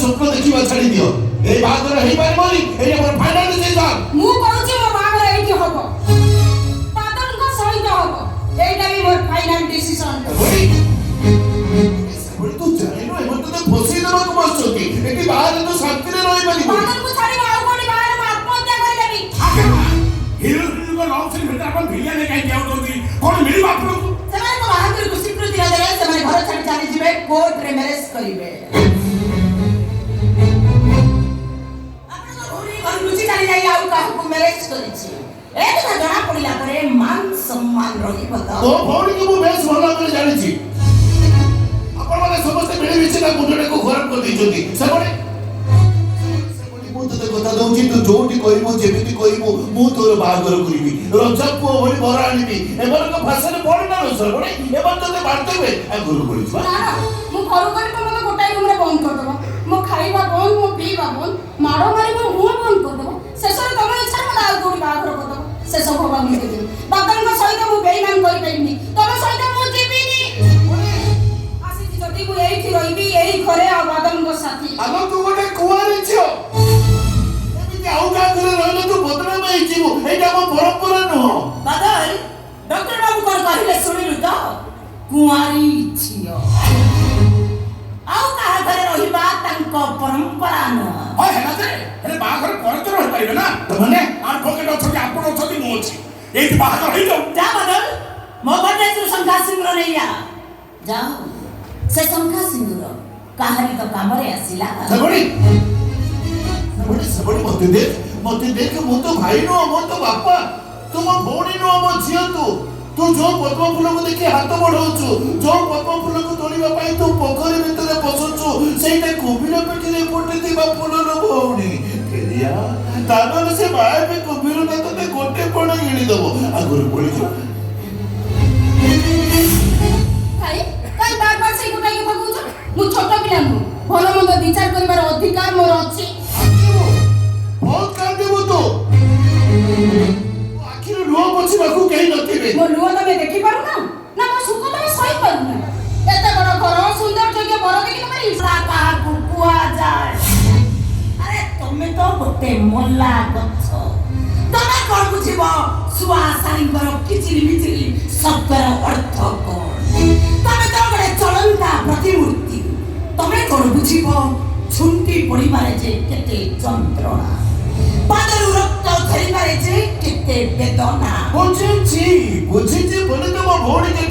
स्वप्न देखिबा छाड़ी दियो ए बागर हेई पारबोनी ए हमर फाइनल डिसीजन मु कहूची मो बागर एठी हबो पातन को सहित हबो एटा भी मोर फाइनल डिसीजन बोली तू जानिनो ए मते फसी देबा को बसछोती एटी बाहर तो शांति रे रहि पाली पातन को छाड़ी आउ कोनी बाहर में आत्महत्या कर देबी हिरो को लॉन्ग से भेटा अपन भिलिया ने काई जाउ दोती कोन मिली बाप को ସେମାନେ ତ ବାହାଦୁର को स्वीकृति देले ସେମାନେ घर छाड़ी चली जिवे कोर्ट रे मैरिज करिवे मैरिज करिछि ए तो जणा पडिला परे मान सम्मान रही बता तो भौणी को मु बेस भला करे जानि छी अपन माने समस्त मिली मिछि ना मुंडे को खराब कर दैछोती सबने मु तो कथा दउछि तू जोटी कहिबो जेमिति कहिबो मु तोर बागर करिबी रजब को भली बरा आनिबी एबर को भाषा पड़ी ना सबने एबर तो बांटबे आ गुरु पड़ी ना ना मु घर कर को मते गोटाई रूम रे बंद कर दबो मो खाइबा बंद मो पीबा बंद मारो मारी मो मुंह बंद कर दबो शेषर तम इच्छा मत आउ कोडी बागर कर दबो शेष भगवान के दिन बातन को सहित मु बेईमान करि पैनी तम सहित मु जीविनी आसी कि जदी मु एठी रहिबी एही घरे आ बातन को साथी आलो तू गोटे कुआरी छियो एमिति आउ का करे रहले तू बदना में जीवो एटा मो परंपरा न बादल डॉक्टर बाबू कोन कहिले सुनिलु त कुआरी छियो आउ का घरे रहिबा तांको परंपरा न ओ हेला जे हेले बागर कोन तो रहि पाइबे ना तमने आर पॉकेट अछि आपन अछि मो अछि एठी बागर होई जाऊ जा बादल मो बटे तू शंखा सिंदूर नैया जाओ से शंखा सिंदूर काहरी तो कामरे आसिला सबड़ी मते देख मो तो भाई नो मो तो बापा तुम भौणी नो मो झियो तू जो पद्म फूल को देखि हाथ बढ़ाउछु जो पद्म फूल को तोड़ीबा पई तू पोखरी भितरे पसुछु सेटा कोबिल पेटी रे पोटे दिबा फूल नो भौणी केरिया तानर से बाय पे कोबिल न तते गोटे पण गिणी दबो आगुर बोली जो काई बार से गोटाई के भगुछ मु छोट पिला मु भलो मंद विचार करिवार अधिकार मोर अछि बहुत काम देबो तो आखिर लो पछी बाकू कहि नथिबे मो लुआ तमे देखि पारु ना मो सुख तमे सही पारु ना एते बड़ घर सुंदर जगह बर देखि तमे इसा कहा कुआ जाय अरे तमे तो गोटे मोल्ला गछ तमे कोन बुझिबो सुआ सारींकर किचिली मिचिली सबकर अर्थ कोन तमे तो गोटे चलंता प्रतिमूर्ति तमे कोन बुझिबो छुंटी पड़ी मारे जे केते যন্ত্রণা पादरु रक्त झरी मारे जे केते वेदना बुझिछि बोले तो मो भौणी के